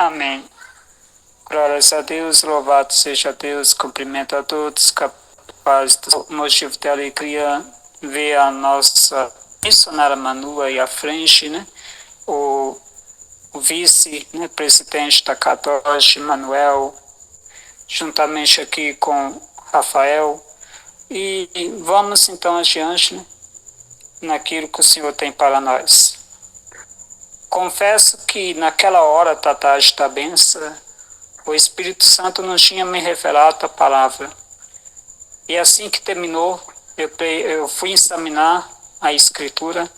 Amém. Glórias a Deus, louvado seja Deus, cumprimento a todos, capaz do motivo de alegria ver a nossa missionária Manu aí à frente, né? O vice, né, presidente da Católica, Manuel, juntamente aqui com Rafael. E vamos então adiante, né, naquilo que o Senhor tem para nós. Confesso que naquela hora da tarde da benção, o Espírito Santo não tinha me revelado a palavra. E assim que terminou, eu fui examinar a Escritura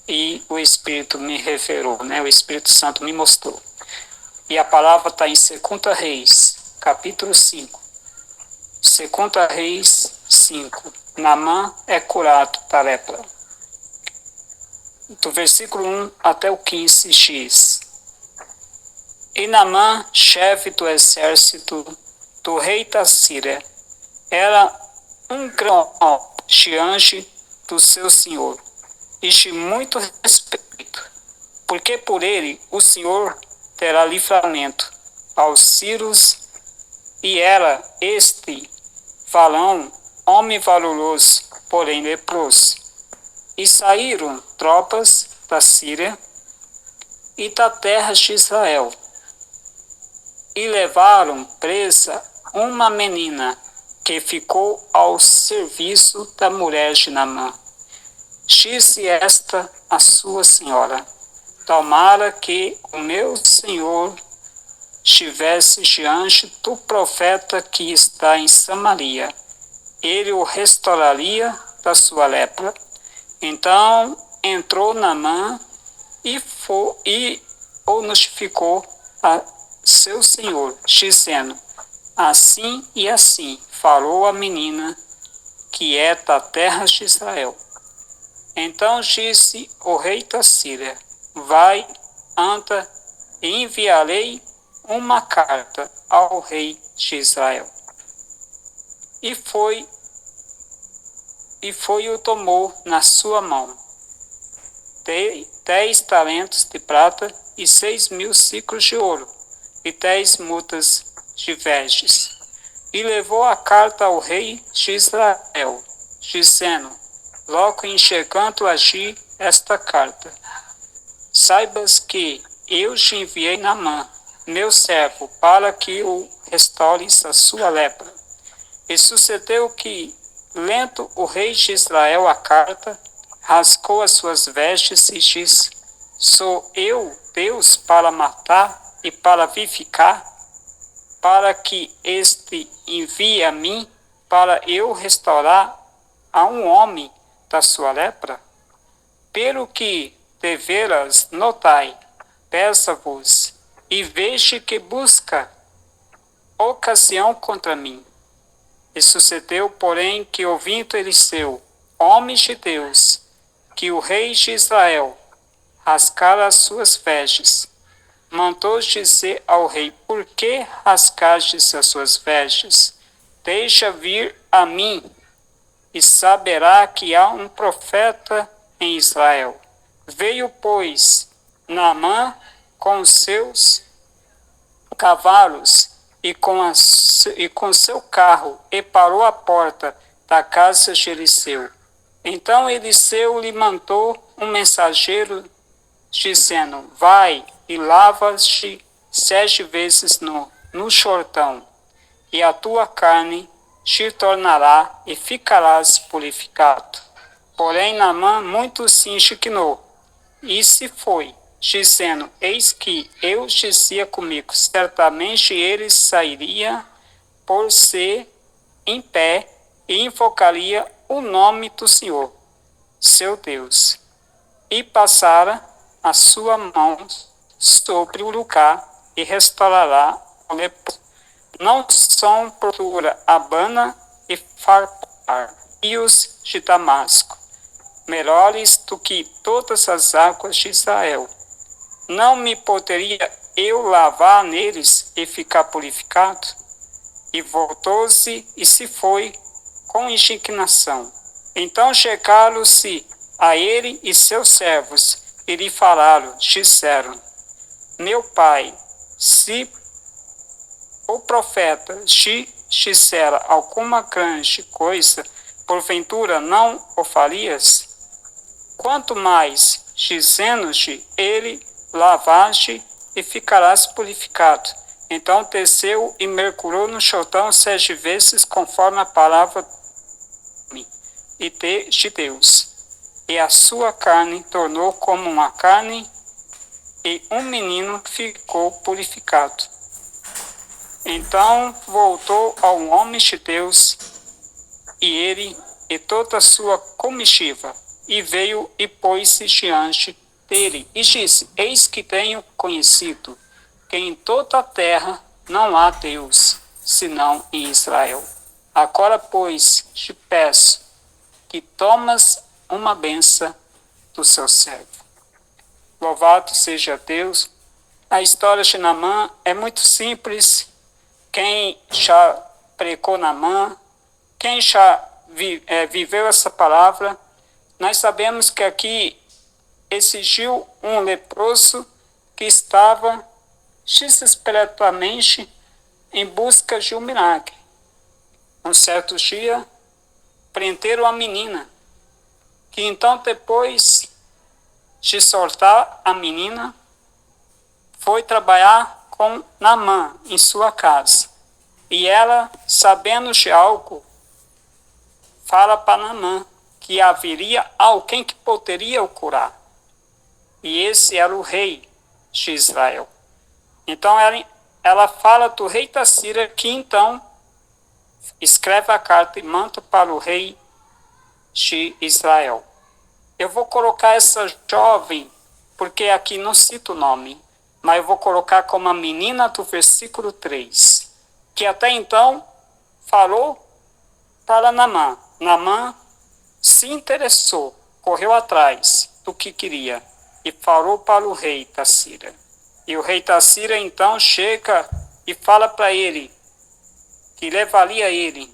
e o Espírito me revelou, né? O Espírito Santo me mostrou. E a palavra está em 2 Reis, capítulo 5. 2 Reis 5. Naamã é curado da lepra. Do versículo 1 até o 15 diz: E Naamã, chefe do exército do rei da Síria, era um grande diante do seu senhor, e de muito respeito, porque por ele o Senhor terá livramento aos sírios, e era este varão homem valoroso, porém leproso. E saíram tropas da Síria e da terra de Israel, e levaram presa uma menina que ficou ao serviço da mulher de Naamã. Disse esta a sua senhora: tomara que o meu senhor estivesse diante do profeta que está em Samaria, ele o restauraria da sua lepra. Então entrou Naamã e o notificou a seu senhor, dizendo: assim e assim falou a menina que é da terra de Israel. Então disse o rei da Síria: vai, anda, e enviarei uma carta ao rei de Israel. E foi e o tomou na sua mão, 10 talentos de prata e 6.000 ciclos de ouro, e 10 mudas de vestes. E levou a carta ao rei de Israel, dizendo: logo enxergando agir esta carta, saibas que eu te enviei Naamã, meu servo, para que o restaures a sua lepra. E sucedeu que, lendo o rei de Israel a carta, rasgou as suas vestes e disse: sou eu Deus para matar e para vivificar, para que este envie a mim, para eu restaurar a um homem da sua lepra? Pelo que deveras notai, peço-vos, e veja que busca ocasião contra mim. E sucedeu, porém, que ouvindo Eliseu, homem de Deus, que o rei de Israel rascara as suas vestes, mandou dizer ao rei: por que rasgastes as suas vestes? Deixa vir a mim, e saberá que há um profeta em Israel. Veio, pois, Naamã com os seus cavalos e com seu carro, e parou à porta da casa de Eliseu. Então Eliseu lhe mandou um mensageiro, dizendo: vai e lava-te 7 vezes no Jordão, e a tua carne te tornará e ficarás purificado. Porém Naamã muito se indignou e se foi, dizendo: eis que eu dizia comigo, certamente ele sairia por ser em pé e invocaria o nome do Senhor, seu Deus, e passara a sua mão sobre o lugar e restaurará o leproso. Não são porventura Abana e Farpar, rios de Damasco, melhores do que todas as águas de Israel? Não me poderia eu lavar neles e ficar purificado? E voltou-se e se foi com indignação. Então chegaram-se a ele e seus servos, e lhe falaram, disseram: meu pai, Se o profeta te dissera alguma grande coisa, porventura não o farias? Quanto mais, dizendo-te ele, lavaste e ficarás purificado. Então desceu e mergulhou no Jordão 7 vezes, conforme a palavra de Deus. E a sua carne tornou como uma carne, e um menino ficou purificado. Então voltou ao homem de Deus, e ele e toda a sua comitiva, e veio e pôs-se diante dele, e disse: Eis que tenho conhecido que em toda a terra não há Deus, senão em Israel. Agora, pois, te peço que tomas uma benção do seu servo. Louvado seja Deus. A história de Naamã é muito simples. Quem já pregou Naamã, quem já viveu essa palavra, nós sabemos que aqui exigiu um leproso que estava desesperadamente em busca de um milagre. Um certo dia, prenderam a menina, que então, depois de soltar a menina, foi trabalhar com Naamã em sua casa. E ela, sabendo de algo, fala para Naamã que haveria alguém que poderia o curar. E esse era o rei de Israel. Então ela fala do rei da Síria, que então escreve a carta e manda para o rei de Israel. Eu vou colocar essa jovem, porque aqui não cito o nome, mas eu vou colocar como a menina do versículo 3, que até então falou para Naamã. Naamã se interessou, correu atrás do que queria e falou para o rei da Síria. E o rei da Síria então chega e fala para ele que levaria ele,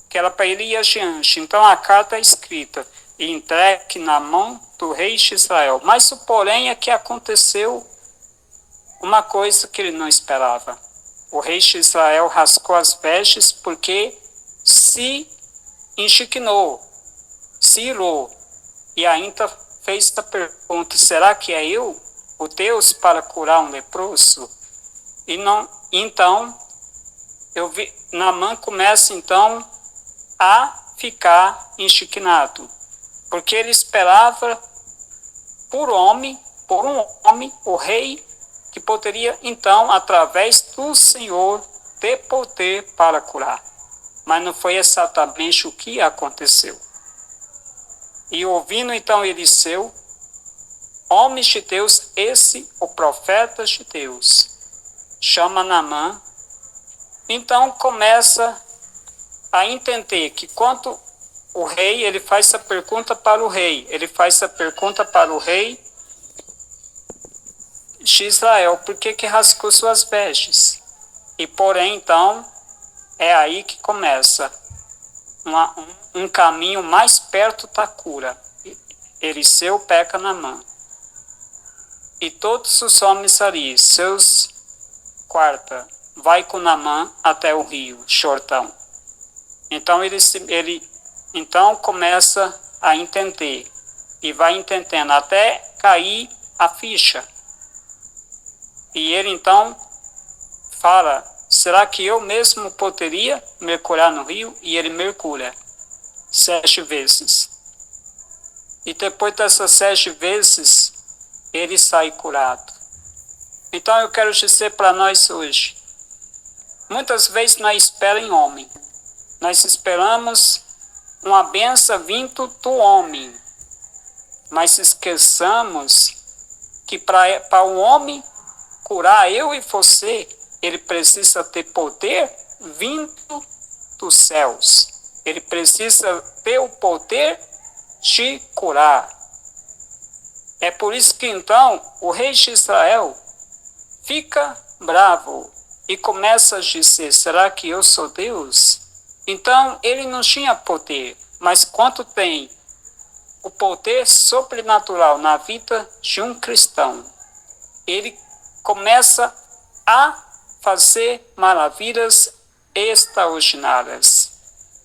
que era para ele ir adiante. Então a carta é escrita e entregue na mão do rei de Israel. Mas o porém é que aconteceu uma coisa que ele não esperava. O rei de Israel rascou as vestes porque se indignou, se irou, e ainda fez a pergunta: será que é eu, o Deus, para curar um leproso? E não, então, Naamã começa então a ficar indignado, porque ele esperava por um homem, o rei, que poderia então, através do Senhor, ter poder para curar. Mas não foi exatamente o que aconteceu. E ouvindo então Eliseu, homem de Deus, esse, o profeta de Deus, chama Naamã, então começa a entender que quando o rei, ele faz essa pergunta para o rei, de Israel: por que rascou suas vestes? E porém, então, é aí que começa um caminho mais perto da cura. Eliseu peca Naamã. E todos os homens ali, seus quarta, vai com Naamã até o rio Jordão. Então ele então começa a entender, e vai entendendo até cair a ficha. E ele então fala: será que eu mesmo poderia mergulhar no rio? E ele mergulha 7 vezes. E depois dessas 7 vezes, ele sai curado. Então eu quero dizer para nós hoje, muitas vezes nós esperamos em homem. Nós esperamos uma benção vindo do homem. Mas esqueçamos que para o homem curar eu e você, ele precisa ter poder vindo dos céus. Ele precisa ter o poder de curar. É por isso que então o rei de Israel fica bravo e começa a dizer: será que eu sou Deus? Então ele não tinha poder, mas quando tem o poder sobrenatural na vida de um cristão, ele começa a fazer maravilhas extraordinárias.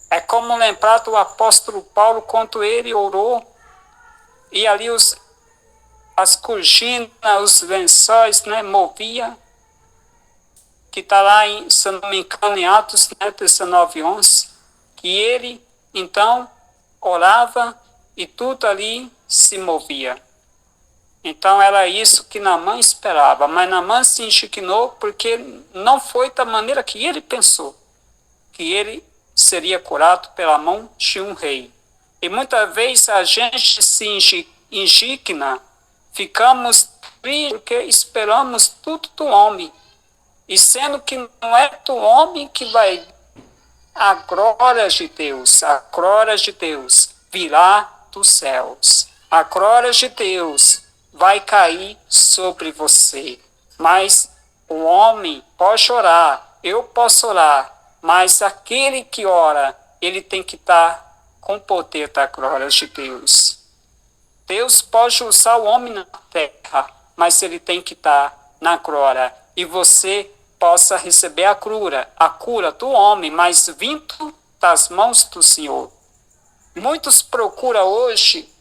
É como lembrar do apóstolo Paulo quando ele orou e ali as cortinas, os lençóis, né, movia, que está lá, se não me engano, em Atos, né, 19:11, que ele, então, orava e tudo ali se movia. Então era isso que Naamã esperava, mas Naamã se indignou porque não foi da maneira que ele pensou, que ele seria curado pela mão de um rei. E muitas vezes a gente se indigna, ficamos tristes porque esperamos tudo do homem, e sendo que não é do homem que vai a glória de Deus, a glória de Deus virá dos céus. A glória de Deus vai cair sobre você. Mas o homem pode orar, eu posso orar, mas aquele que ora, ele tem que estar com o poder da glória de Deus. Deus pode usar o homem na terra, mas ele tem que estar na glória. E você possa receber a cura do homem, mas vindo das mãos do Senhor. Muitos procuram hoje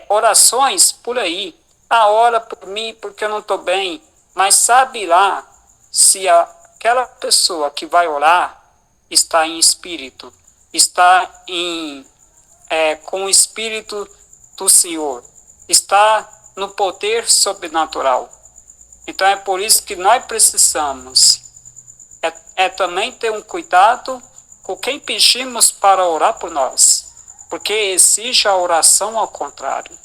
orações por aí. Ora por mim porque eu não estou bem. Mas sabe lá se aquela pessoa que vai orar está em espírito, está com o espírito do Senhor, está no poder sobrenatural. Então é por isso que nós precisamos também ter um cuidado com quem pedimos para orar por nós, porque exige a oração ao contrário.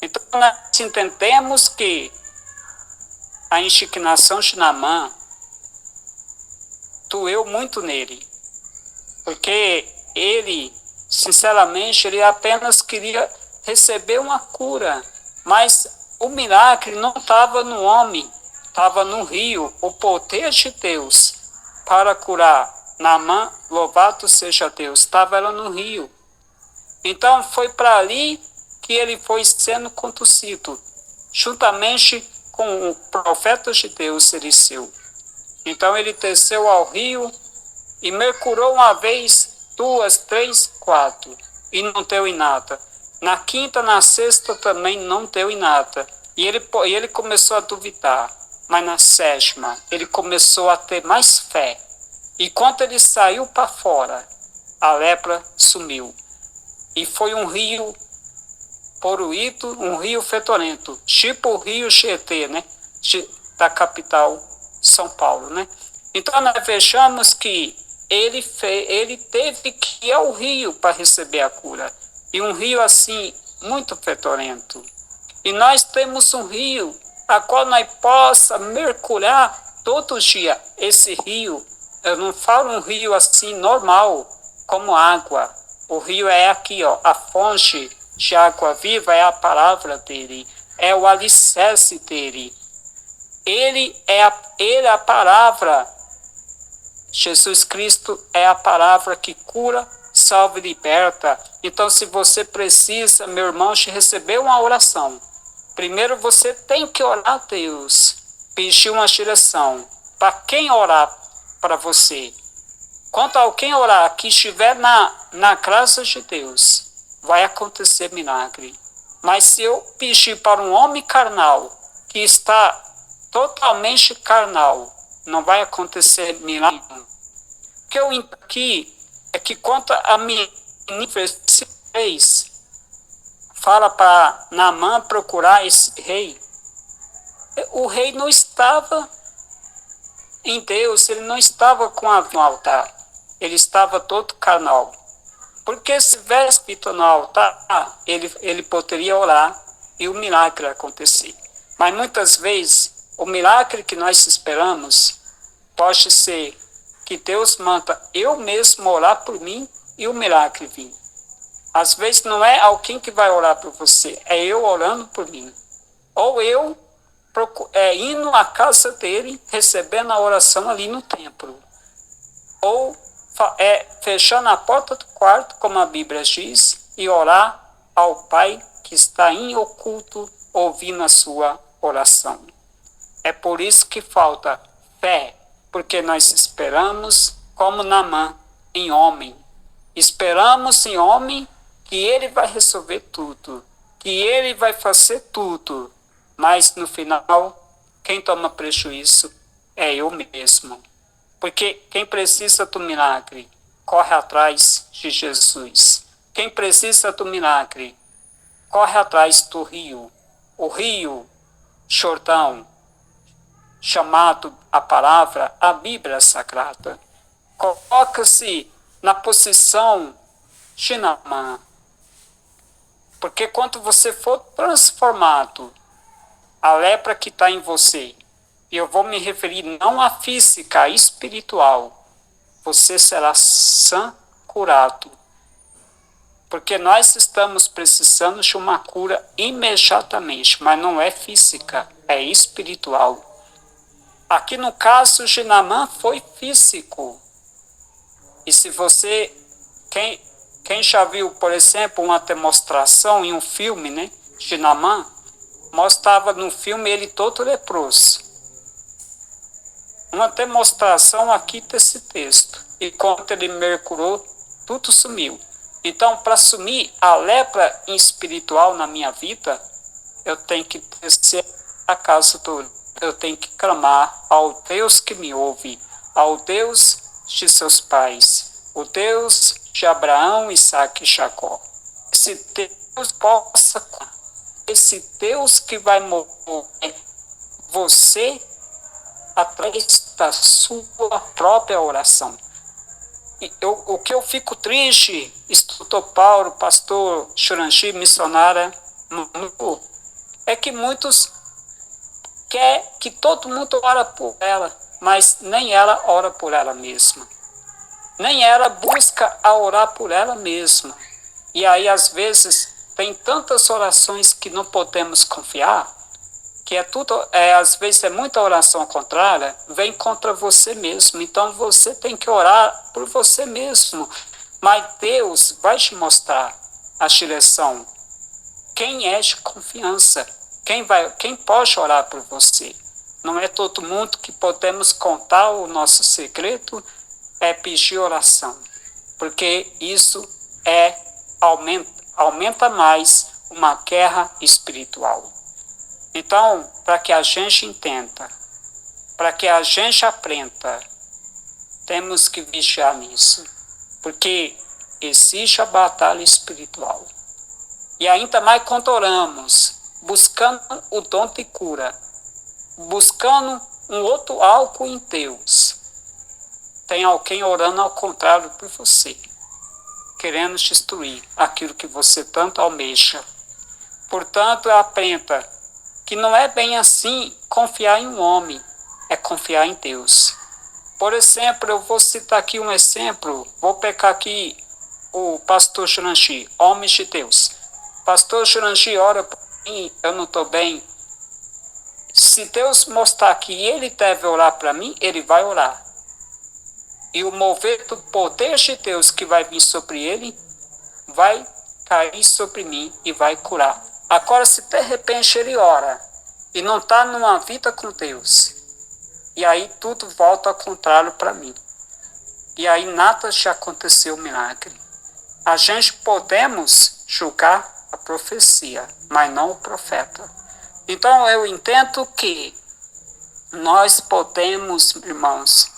Então nós entendemos que a indignação de Naamã doeu muito nele, porque ele, sinceramente, ele apenas queria receber uma cura, mas o milagre não estava no homem, estava no rio, o poder de Deus para curar. Naamã, louvado seja Deus, estava ela no rio. Então foi para ali que ele foi sendo conduzido, juntamente com o profeta de Deus, Eliseu. Então ele desceu ao rio e mergulhou uma vez, 2, 3, 4, e não deu em nada. Na quinta, na sexta também não deu em nada. E ele começou a duvidar. Mas na sétima, ele começou a ter mais fé. E quando ele saiu para fora, a lepra sumiu. E foi um rio poluído, um rio fedorento, tipo o rio Tietê, né? Da capital São Paulo, né? Então nós vejamos que ele teve que ir ao rio para receber a cura. E um rio assim, muito fedorento. E nós temos um rio a qual nós possa mergulhar todo dia. Esse rio, eu não falo um rio assim normal, como água. O rio é aqui, ó, a fonte de água viva é a palavra dele, é o alicerce dele. Ele é a palavra. Jesus Cristo é a palavra que cura, salva e liberta. Então, se você precisa, meu irmão, de receber uma oração, primeiro você tem que orar a Deus, pedir uma direção para quem orar para você. Quando alguém orar que estiver na graça de Deus, vai acontecer milagre. Mas se eu pedir para um homem carnal, que está totalmente carnal, não vai acontecer milagre. O que eu entendo aqui é que quando a minha versículo 3 fala para Naamã procurar esse rei, o rei não estava em Deus, ele não estava com no altar, ele estava todo carnal. Porque se tivesse escrito no altar, ele poderia orar e o milagre acontecer. Mas muitas vezes, o milagre que nós esperamos pode ser que Deus manda eu mesmo orar por mim e o milagre vir. Às vezes não é alguém que vai orar por você, é eu orando por mim. Ou eu indo à casa dele, recebendo a oração ali no templo. Ou fechando a porta do quarto, como a Bíblia diz, e orar ao Pai que está em oculto, ouvindo a sua oração. É por isso que falta fé, porque nós esperamos como Naamã, em homem. Esperamos em homem que ele vai resolver tudo, que ele vai fazer tudo, mas no final, quem toma prejuízo é eu mesmo. Porque quem precisa do milagre, corre atrás de Jesus. Quem precisa do milagre, corre atrás do rio. O rio Jordão, chamado a palavra, a Bíblia Sagrada. Coloca-se na posição de Naamã. Porque quando você for transformado, a lepra que está em você, e eu vou me referir não à física, à espiritual, você será sã, curado. Porque nós estamos precisando de uma cura imediatamente, mas não é física, é espiritual. Aqui no caso de Naamã foi físico. E se você, quem já viu, por exemplo, uma demonstração em um filme, né, de Naamã, mostrava no filme ele todo leproso. Uma demonstração aqui desse texto. E quando ele mergulhou, tudo sumiu. Então, para sumir a lepra espiritual na minha vida, eu tenho que descer a casa do... Eu tenho que clamar ao Deus que me ouve, ao Deus de seus pais, o Deus de Abraão, Isaque e Jacó. Esse Deus possa... Esse Deus que vai mover você através da sua própria oração. O que eu fico triste, instrutor Paulo, pastor Churangi, missionária, é que muitos querem que todo mundo ora por ela, mas nem ela ora por ela mesma. Nem ela busca a orar por ela mesma. E aí, às vezes, tem tantas orações que não podemos confiar, que às vezes é muita oração contrária, vem contra você mesmo. Então você tem que orar por você mesmo. Mas Deus vai te mostrar a direção. Quem é de confiança? Quem pode orar por você? Não é todo mundo que podemos contar o nosso segredo, é pedir oração. Porque isso aumenta mais uma guerra espiritual. Então, para que a gente entenda, para que a gente aprenda, temos que vigiar nisso. Porque existe a batalha espiritual. E ainda mais quando oramos, buscando o dom de cura, buscando um outro algo em Deus. Tem alguém orando ao contrário por você, querendo destruir aquilo que você tanto almeja. Portanto, aprenda que não é bem assim confiar em um homem, é confiar em Deus. Por exemplo, eu vou citar aqui um exemplo, vou pegar aqui o pastor Churangi, homem de Deus. Pastor Churangi, ora por mim, eu não estou bem. Se Deus mostrar que ele deve orar para mim, ele vai orar. E o mover do poder de Deus que vai vir sobre ele, vai cair sobre mim e vai curar. Agora, se de repente ele ora e não está numa vida com Deus, e aí tudo volta ao contrário para mim. E aí nada já aconteceu o milagre. A gente podemos julgar a profecia, mas não o profeta. Então eu entendo que nós podemos, irmãos,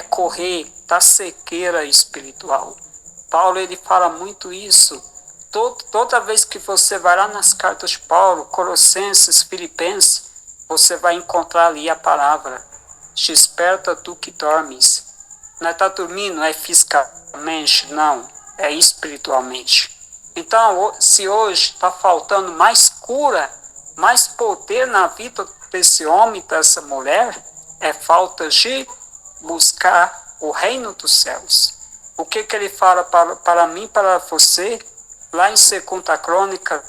correr da cegueira espiritual. Paulo ele fala muito isso. Toda vez que você vai lá nas cartas de Paulo, Colossenses, Filipenses, você vai encontrar ali a palavra: desperta tu que dormes. Não está dormindo, é fisicamente, não, é espiritualmente. Então, se hoje está faltando mais cura, mais poder na vida desse homem, dessa mulher, é falta de buscar o reino dos céus. O que ele fala para mim, para você? Lá em 2 Crônica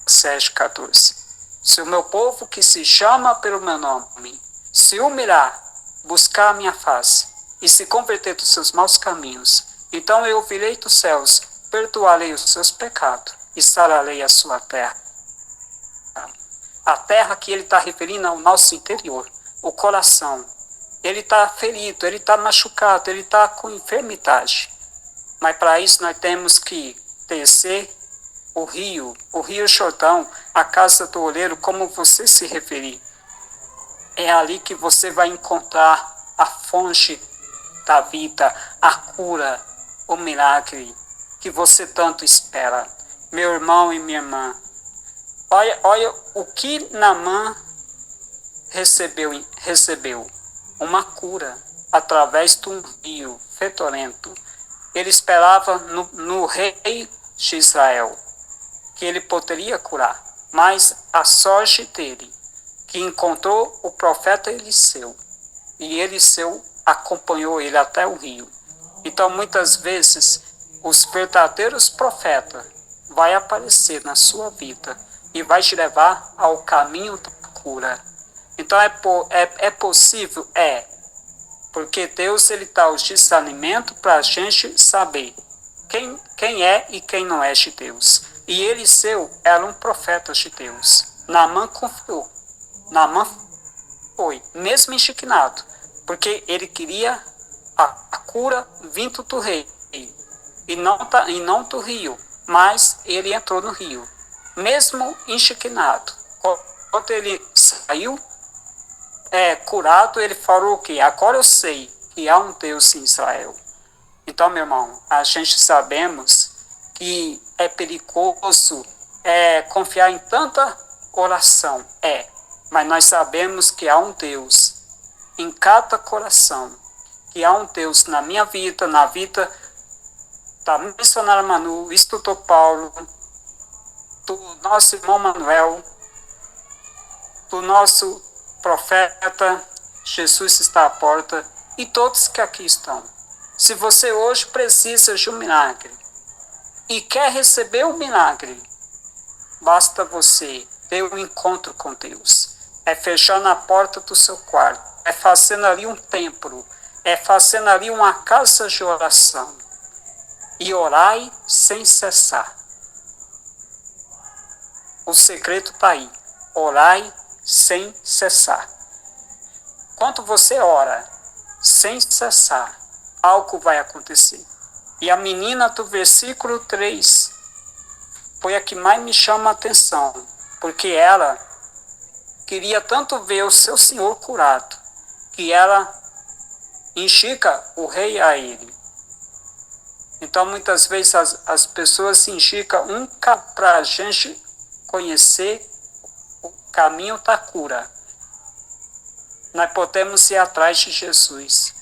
7:14. Se o meu povo que se chama pelo meu nome se humilhar, buscar a minha face e se converter dos seus maus caminhos, então eu virei dos céus, perdoarei os seus pecados e sararei a sua terra. A terra que ele está referindo ao nosso interior. o coração. Ele está ferido, ele está machucado, ele está com enfermidade. Mas para isso nós temos que descer o Rio Jordão, a casa do oleiro, como você se referir. É ali que você vai encontrar a fonte da vida, a cura, o milagre que você tanto espera. Meu irmão e minha irmã, olha o que Naamã recebeu. Uma cura através de um rio fedorento. Ele esperava no rei de Israel que ele poderia curar, mas a sorte dele, que encontrou o profeta Eliseu, e Eliseu acompanhou ele até o rio. Então, muitas vezes, os verdadeiros profetas vai aparecer na sua vida e vai te levar ao caminho da cura. Então, é possível? É. Porque Deus ele dá o discernimento para a gente saber quem é e quem não é de Deus. E Eliseu era um profeta de Deus. Naamã confiou. Naamã foi, mesmo indignado, porque ele queria a cura vindo do rei e não do rio, mas ele entrou no rio, mesmo indignado. Quando ele saiu curado, ele falou o quê? Agora eu sei que há um Deus em Israel. Então, meu irmão, a gente sabemos que é perigoso confiar em tanta oração. Mas nós sabemos que há um Deus em cada coração, que há um Deus na minha vida, na vida da missionária Manu, instrutor Paulo, do nosso irmão Manuel, do nosso profeta, Jesus está à porta, e todos que aqui estão. Se você hoje precisa de um milagre e quer receber o milagre, basta você ter um encontro com Deus. É fechando a porta do seu quarto, é fazendo ali um templo, é fazendo ali uma casa de oração. E orai sem cessar. O segredo está aí. Orai sem cessar. Quando você ora sem cessar, algo vai acontecer. E a menina do versículo 3 foi a que mais me chama a atenção, porque ela queria tanto ver o seu Senhor curado, que ela indica o rei a ele. Então, muitas vezes, as pessoas se indicam para a gente conhecer o caminho da cura. Nós podemos ir atrás de Jesus.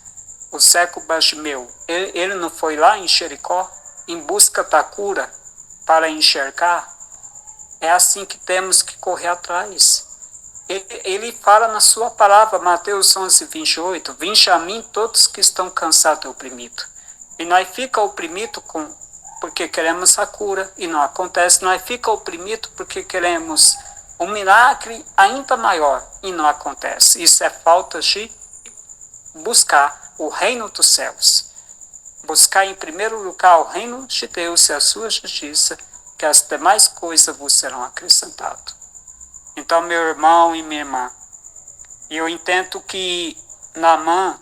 O cego Bartimeu, ele não foi lá em Jericó em busca da cura para enxergar? É assim que temos que correr atrás. Ele fala na sua palavra, Mateus 11, 28, vinde a mim todos que estão cansados e oprimidos. E nós fica oprimido porque queremos a cura e não acontece. Nós fica oprimido porque queremos um milagre ainda maior e não acontece. Isso é falta de buscar o reino dos céus. Buscar em primeiro lugar o reino de Deus e a sua justiça, que as demais coisas vos serão acrescentadas. Então, meu irmão e minha irmã, eu entendo que Naamã,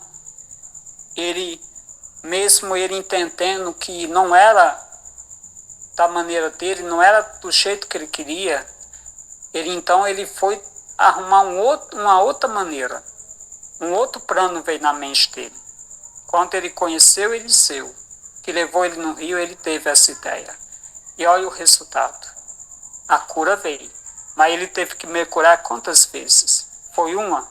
mesmo ele entendendo que não era da maneira dele, não era do jeito que ele queria, então ele foi arrumar uma outra maneira. Um outro plano veio na mente dele. Quando ele conheceu Eliseu, que levou ele no rio, ele teve essa ideia. E olha o resultado. A cura veio. Mas ele teve que mergulhar quantas vezes? Foi uma?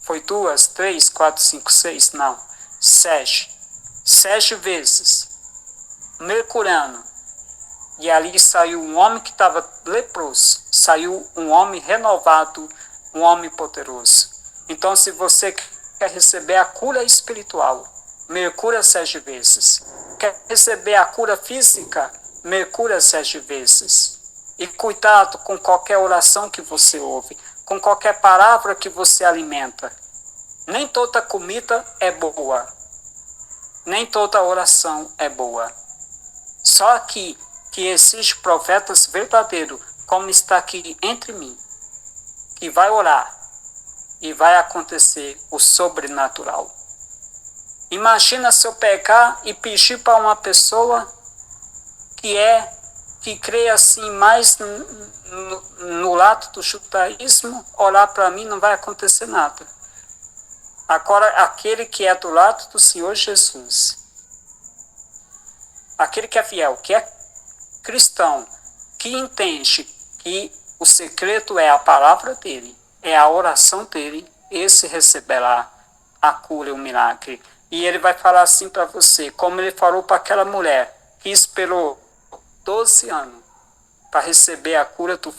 Foi duas, 3, 4, 5, 6? Não. 7. 7 vezes. Mergulhando. E ali saiu um homem que estava leproso. Saiu um homem renovado, um homem poderoso. Então, se você quer receber a cura espiritual, mergulha 7 vezes. Quer receber a cura física, mergulha 7 vezes. E cuidado com qualquer oração que você ouve, com qualquer palavra que você alimenta. Nem toda comida é boa. Nem toda oração é boa. Só que existem profetas verdadeiros, como está aqui entre mim, que vai orar e vai acontecer o sobrenatural. Imagina se eu pegar e pedir para uma pessoa que crê assim mais no lado do judaísmo, orar para mim, não vai acontecer nada. Agora, aquele que é do lado do Senhor Jesus, aquele que é fiel, que é cristão, que entende que o segredo é a palavra dele, é a oração dele, esse receberá a cura e o milagre. E ele vai falar assim para você, como ele falou para aquela mulher que esperou 12 anos para receber a cura do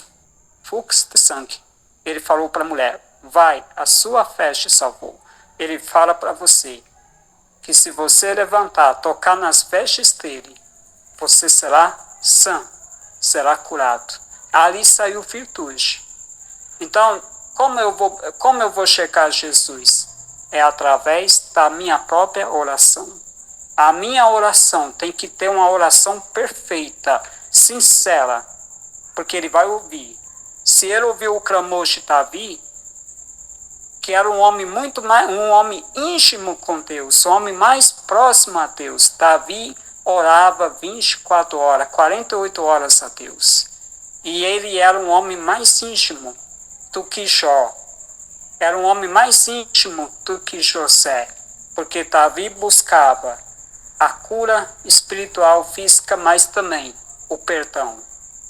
fluxo de sangue. Ele falou para a mulher, vai, a sua fé te salvou. Ele fala para você que se você levantar, tocar nas vestes dele, você será sã, será curado. Ali saiu virtude. Então, como eu vou chegar a Jesus? É através da minha própria oração. A minha oração tem que ter uma oração perfeita, sincera, porque ele vai ouvir. Se ele ouviu o clamor de Davi, que era um homem muito mais, um homem íntimo com Deus, um homem mais próximo a Deus. Davi orava 24 horas, 48 horas a Deus. E ele era um homem mais íntimo do que Jó. Era um homem mais íntimo do que José, porque Davi buscava a cura espiritual, física, mas também o perdão.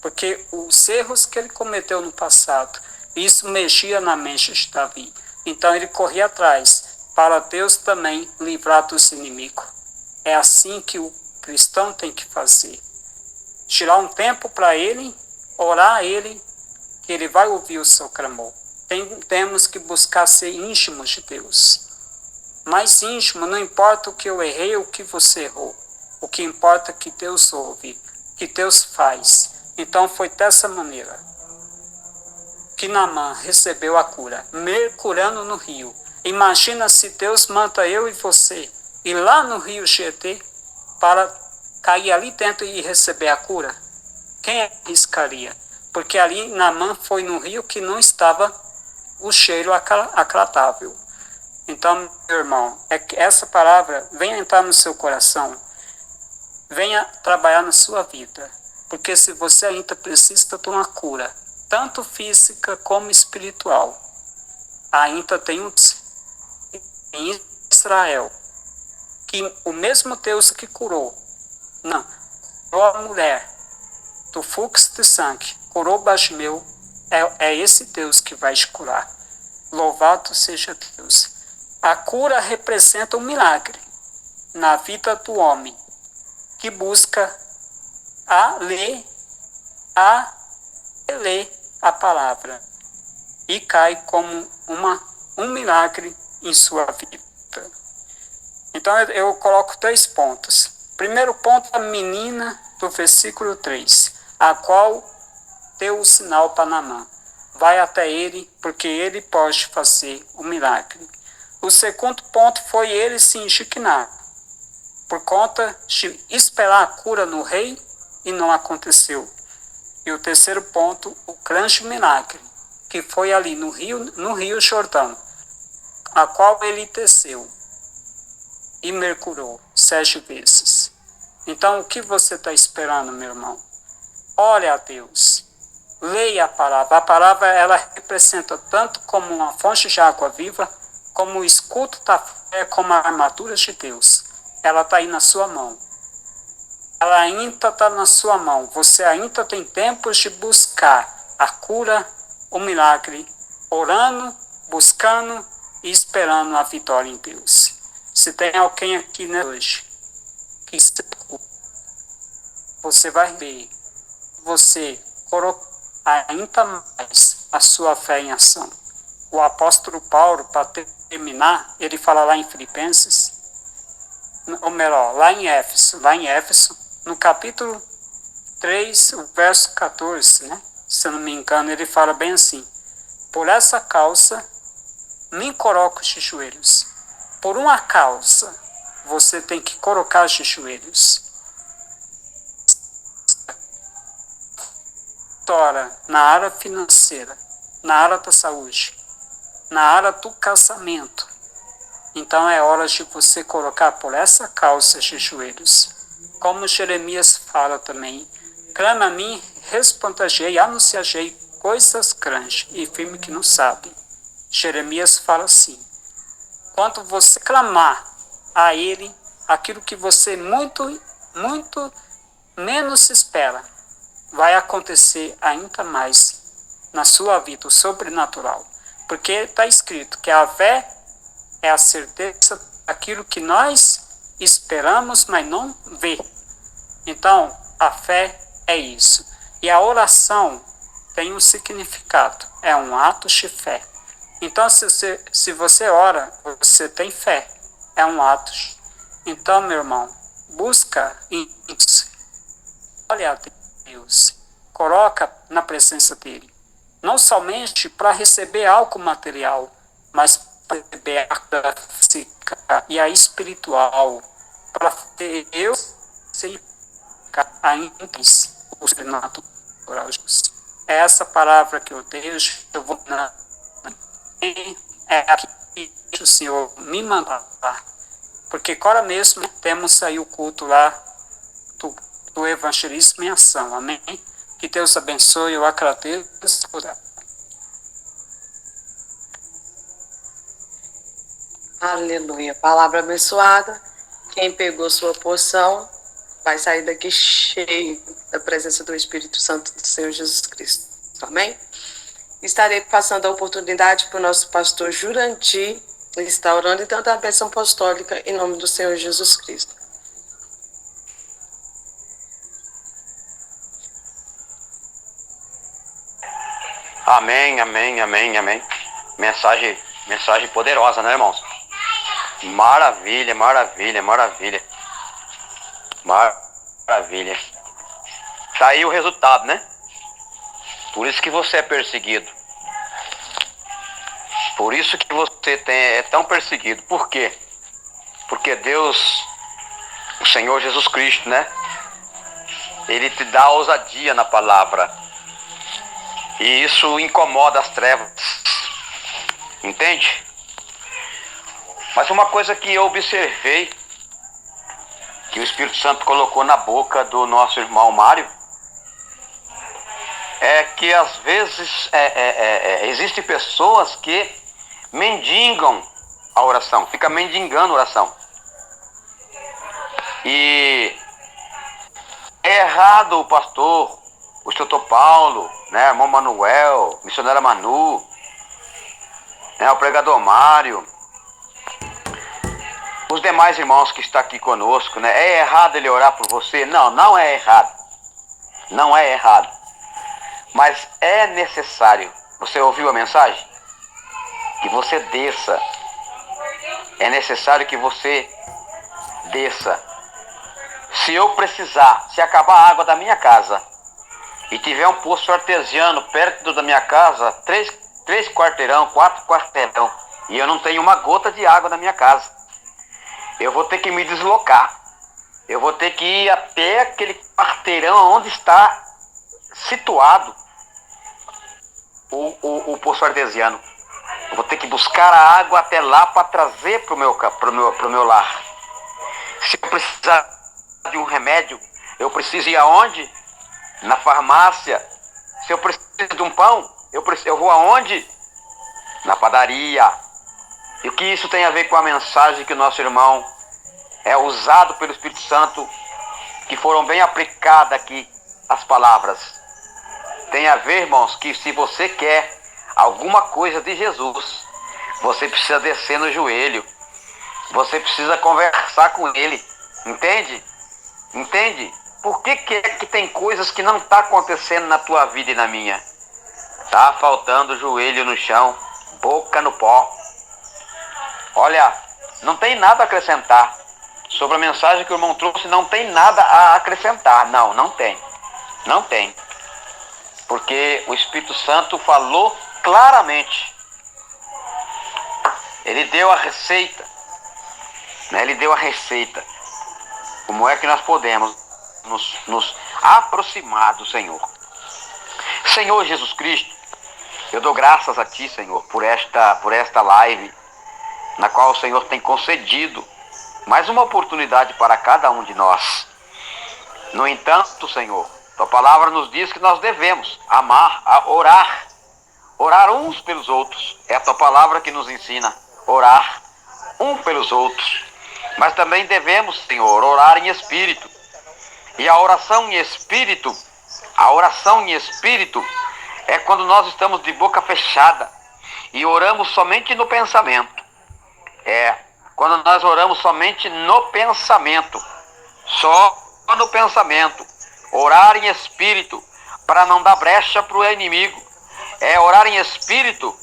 Porque os erros que ele cometeu no passado, isso mexia na mente de Davi. Então ele corria atrás, para Deus também livrar dos inimigos. É assim que o cristão tem que fazer. Tirar um tempo para ele, orar a ele, que ele vai ouvir o seu clamor. Temos que buscar ser íntimos de Deus. Mais íntimo, não importa o que eu errei ou o que você errou. O que importa é que Deus ouve, que Deus faz. Então foi dessa maneira que Naamã recebeu a cura, mergulhando no rio. Imagina se Deus manda eu e você ir lá no rio Tietê para cair ali dentro e receber a cura. Quem arriscaria? Porque ali Naamã foi no rio que não estava o cheiro agradável. Então, meu irmão, é que essa palavra venha entrar no seu coração, venha trabalhar na sua vida, porque se você ainda precisa de uma cura, tanto física como espiritual, ainda tem um em Israel, que o mesmo Deus que curou a mulher do fluxo de sangue, curou Bartimeu, é esse Deus que vai te curar. Louvado seja Deus. A cura representa um milagre na vida do homem que busca ler a palavra e cai como um milagre em sua vida. Então eu coloco 3 pontos. Primeiro ponto, a menina do versículo 3, a qual deu o sinal para Naamã. Vai até ele, porque ele pode fazer o milagre. O segundo ponto foi ele se indignar, por conta de esperar a cura no rei e não aconteceu. E o terceiro ponto, o grande milagre, que foi ali no rio Jordão, a qual ele desceu e mergulhou 7 vezes. Então, o que você está esperando, meu irmão? Ore a Deus. Leia a palavra. A palavra, ela representa tanto como uma fonte de água viva, como o escudo da fé, como a armadura de Deus. Ela está aí na sua mão. Ela ainda está na sua mão. Você ainda tem tempo de buscar a cura, o milagre, orando, buscando e esperando a vitória em Deus. Se tem alguém aqui hoje que você vai ver, você colocar ainda mais a sua fé em ação. O apóstolo Paulo, para terminar, ele fala lá em Filipenses, ou melhor, lá em Éfeso, no capítulo 3, o verso 14, né? Se eu não me engano, ele fala bem assim: por essa causa, me coloco de joelhos. Por uma causa, você tem que colocar de joelhos. Na área financeira, na área da saúde, na área do casamento. Então é hora de você colocar por essa causa de joelhos. Como Jeremias fala também, clama a mim, responderei, anunciarei coisas grandes e firme que não sabe. Jeremias fala assim, quando você clamar a ele, aquilo que você muito menos espera, vai acontecer ainda mais na sua vida, o sobrenatural. Porque está escrito que a fé é a certeza daquilo que nós esperamos, mas não vê. Então, a fé é isso. E a oração tem um significado, é um ato de fé. Então, se você ora, você tem fé, é um ato. Então, meu irmão, busca isso. Olha a Deus, coloca na presença dele. Não somente para receber algo material, mas para receber a física e a espiritual, para ter eu sem ainda o sobrenatural. É essa palavra que eu deixo, eu vou é aqui que o Senhor me mandar. Porque agora mesmo temos aí o culto lá do evangelismo em ação, amém? Que Deus abençoe, eu agradeço por ela. Aleluia, palavra abençoada. Quem pegou sua porção vai sair daqui cheio da presença do Espírito Santo do Senhor Jesus Cristo, amém? Estarei passando a oportunidade para o nosso pastor Jurandir estar orando e dando a bênção apostólica em nome do Senhor Jesus Cristo. Amém, amém, amém, amém. Mensagem poderosa, né, irmãos? Maravilha, maravilha, maravilha. Maravilha. Tá aí o resultado, né? Por isso que você é perseguido. Por isso que você é tão perseguido. Por quê? Porque Deus, o Senhor Jesus Cristo, né? Ele te dá ousadia na palavra. E isso incomoda as trevas. Entende? Mas uma coisa que eu observei, que o Espírito Santo colocou na boca do nosso irmão Mário, é que às vezes existem pessoas que mendigam a oração, fica mendigando a oração. E é errado o pastor, o Dr. Paulo, né, irmão Manuel, missionária Manu, né, o pregador Mário, os demais irmãos que estão aqui conosco, né, é errado ele orar por você? Não, não é errado. Não é errado. Mas é necessário. Você ouviu a mensagem? Que você desça. É necessário que você desça. Se eu precisar, se acabar a água da minha casa e tiver um poço artesiano perto da minha casa, 3 quarteirão, 4 quarteirão, e eu não tenho uma gota de água na minha casa, eu vou ter que me deslocar. Eu vou ter que ir até aquele quarteirão onde está situado o poço artesiano. Eu vou ter que buscar a água até lá para trazer para o meu lar. Se eu precisar de um remédio, eu preciso ir aonde? Na farmácia. Se eu preciso de um pão, eu vou aonde? Na padaria. E o que isso tem a ver com a mensagem que o nosso irmão é usado pelo Espírito Santo, que foram bem aplicadas aqui as palavras? Tem a ver, irmãos, que se você quer alguma coisa de Jesus, você precisa descer no joelho. Você precisa conversar com ele. Entende? Entende? Por que é que tem coisas que não estão acontecendo na tua vida e na minha? Tá faltando joelho no chão, boca no pó. Olha, não tem nada a acrescentar. Sobre a mensagem que o irmão trouxe, não tem nada a acrescentar. Não, não tem. Não tem. Porque o Espírito Santo falou claramente. Ele deu a receita. Né? Ele deu a receita. Como é que nós podemos nos aproximar do Senhor? Senhor Jesus Cristo, Eu dou graças a Ti, Senhor, por esta live, na qual o Senhor tem concedido mais uma oportunidade para cada um de nós. No entanto, Senhor, Tua palavra nos diz que nós devemos amar, orar uns pelos outros. É a Tua palavra que nos ensina orar uns pelos outros. Mas também devemos, Senhor, orar em espírito. E a oração em espírito é quando nós estamos de boca fechada e oramos somente no pensamento. Quando nós oramos somente no pensamento, só no pensamento. Orar em espírito para não dar brecha para o inimigo. Orar em espírito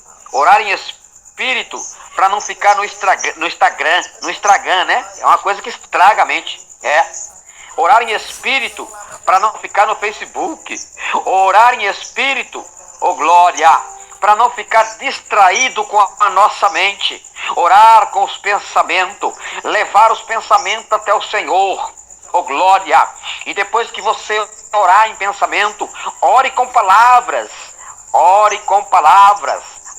para não ficar no Instagram, né? É uma coisa que estraga a mente. Orar em espírito para não ficar no Facebook. Orar em espírito, glória, para não ficar distraído com a nossa mente. Orar com os pensamentos, levar os pensamentos até o Senhor, glória. E depois que você orar em pensamento, ore com palavras,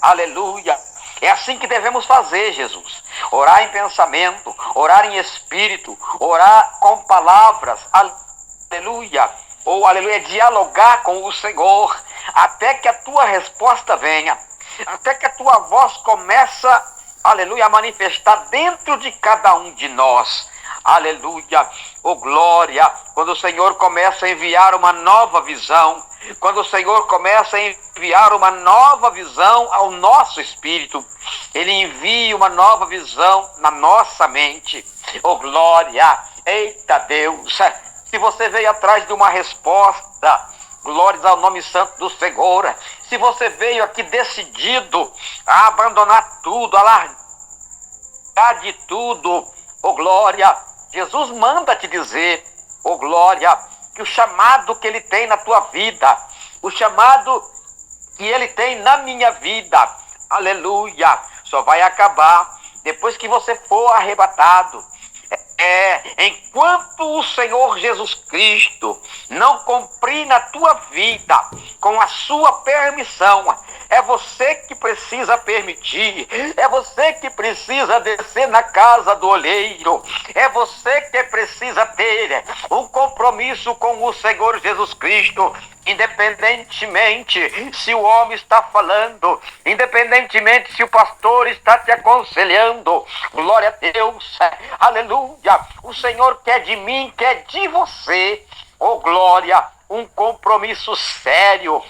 aleluia. É assim que devemos fazer, Jesus. Orar em pensamento, orar em espírito, orar com palavras, aleluia. Aleluia, dialogar com o Senhor, até que a tua resposta venha, até que a tua voz começa, aleluia, a manifestar dentro de cada um de nós. Aleluia, glória, quando o Senhor começa a enviar uma nova visão, quando o Senhor começa a enviar uma nova visão ao nosso espírito, Ele envia uma nova visão na nossa mente, glória, eita Deus, se você veio atrás de uma resposta, glórias ao nome santo do Senhor, se você veio aqui decidido a abandonar tudo, a largar de tudo, glória, Jesus manda te dizer, glória, que o chamado que Ele tem na tua vida, o chamado que Ele tem na minha vida, aleluia, só vai acabar depois que você for arrebatado. Enquanto o Senhor Jesus Cristo não cumprir na tua vida com a sua permissão, é você que precisa permitir, é você que precisa descer na casa do olheiro, é você que precisa ter um compromisso com o Senhor Jesus Cristo, independentemente se o homem está falando, independentemente se o pastor está te aconselhando, glória a Deus, aleluia, o Senhor quer de mim, quer de você, glória, um compromisso sério,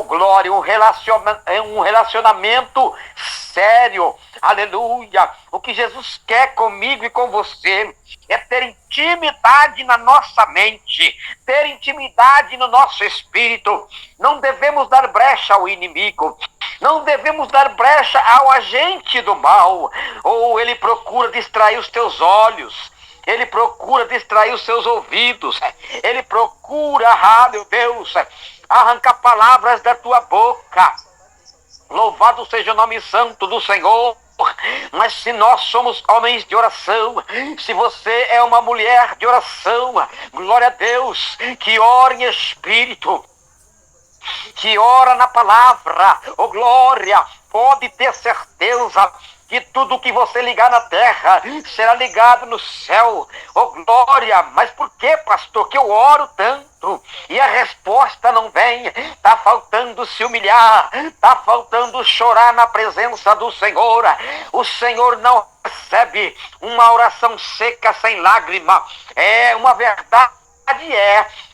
glória, um relacionamento sério, aleluia. O que Jesus quer comigo e com você é ter intimidade na nossa mente, ter intimidade no nosso espírito. Não devemos dar brecha ao inimigo, não devemos dar brecha ao agente do mal, ele procura distrair os teus olhos, ele procura distrair os seus ouvidos, ele procura, meu Deus, arrancar palavras da tua boca. Louvado seja o nome santo do Senhor. Mas se nós somos homens de oração, se você é uma mulher de oração, glória a Deus, que ora em espírito, que ora na palavra, glória, pode ter certeza que tudo que você ligar na terra será ligado no céu, glória. Mas por que, pastor, que eu oro tanto e a resposta não vem? Está faltando se humilhar, está faltando chorar na presença do Senhor. O Senhor não recebe uma oração seca sem lágrima. É uma verdade,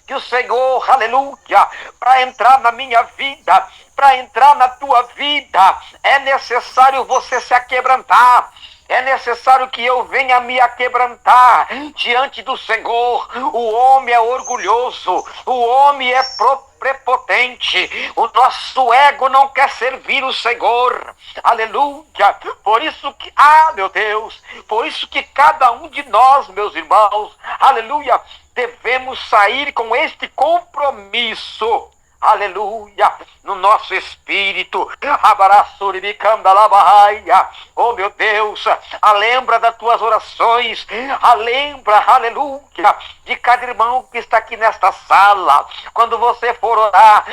que o Senhor, aleluia, para entrar na minha vida, para entrar na tua vida, é necessário você se aquebrantar. É necessário que eu venha me aquebrantar diante do Senhor. O homem é orgulhoso, o homem é prepotente, o nosso ego não quer servir o Senhor, aleluia. Por isso que, meu Deus, por isso que cada um de nós, meus irmãos, aleluia, devemos sair com este compromisso, aleluia, no nosso espírito. Oh meu Deus, lembra das tuas orações, lembra, aleluia, de cada irmão que está aqui nesta sala. Quando você for orar,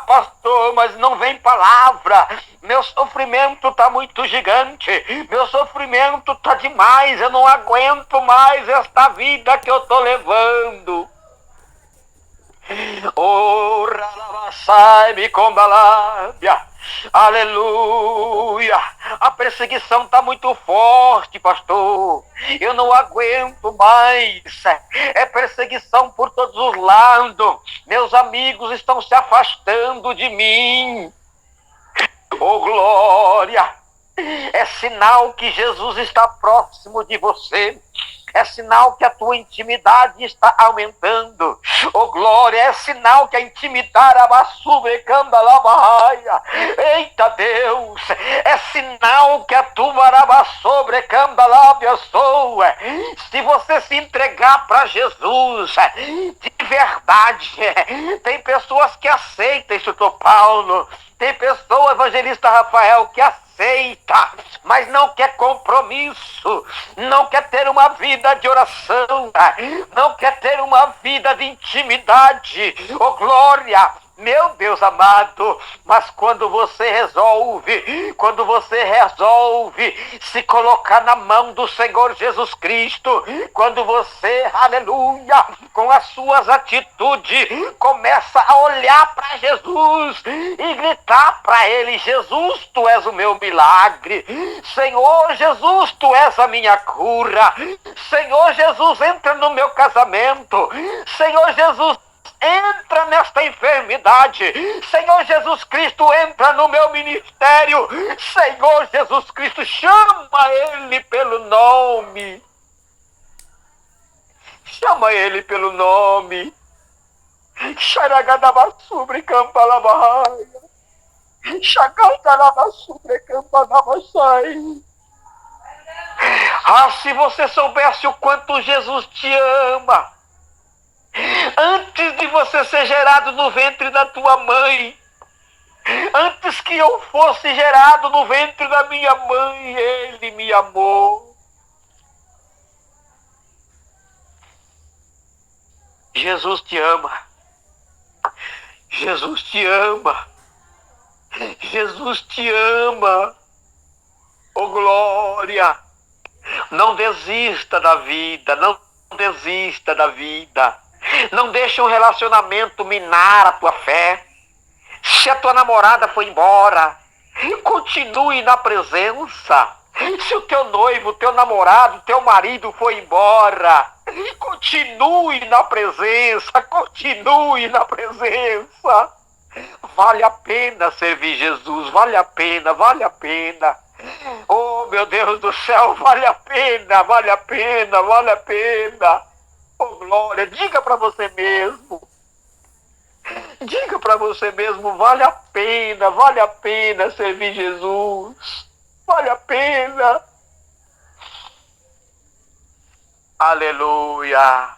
pastor, mas não vem palavra, meu sofrimento está muito gigante, meu sofrimento está demais, eu não aguento mais esta vida que eu estou levando. Sai-me com balábia, aleluia. A perseguição está muito forte, pastor. Eu não aguento mais. É perseguição por todos os lados. Meus amigos estão se afastando de mim. Oh, glória! É sinal que Jesus está próximo de você. É sinal que a tua intimidade está aumentando. Oh, glória, é sinal que a intimidade eita Deus, é sinal que a tua se você se entregar para Jesus de verdade. Tem pessoas que aceitam isso, Paulo. Tem pessoa, evangelista Rafael, que aceita, mas não quer compromisso, não quer ter uma vida de oração, não quer ter uma vida de intimidade. Oh, glória! Meu Deus amado, mas quando você resolve se colocar na mão do Senhor Jesus Cristo, quando você, aleluia, com as suas atitudes, começa a olhar para Jesus e gritar para Ele: Jesus, Tu és o meu milagre, Senhor Jesus, Tu és a minha cura, Senhor Jesus, entra no meu casamento, Senhor Jesus, entra nesta enfermidade, Senhor Jesus Cristo, entra no meu ministério, Senhor Jesus Cristo, chama Ele pelo nome, chama Ele pelo nome. Xaragadabassubre campalabahai, xacantarabassubre campalabasai. Se você soubesse o quanto Jesus te ama, antes de você ser gerado no ventre da tua mãe, antes que eu fosse gerado no ventre da minha mãe, Ele me amou. Jesus te ama. Jesus te ama. Jesus te ama. Oh, glória! Não desista da vida, não desista da vida. Não deixe um relacionamento minar a tua fé. Se a tua namorada foi embora, continue na presença. Se o teu noivo, teu namorado, teu marido foi embora, continue na presença, continue na presença. Vale a pena servir Jesus, vale a pena, vale a pena. Oh, meu Deus do céu, vale a pena, vale a pena, vale a pena. Oh, glória, diga para você mesmo. Diga para você mesmo, vale a pena servir Jesus. Vale a pena. Aleluia.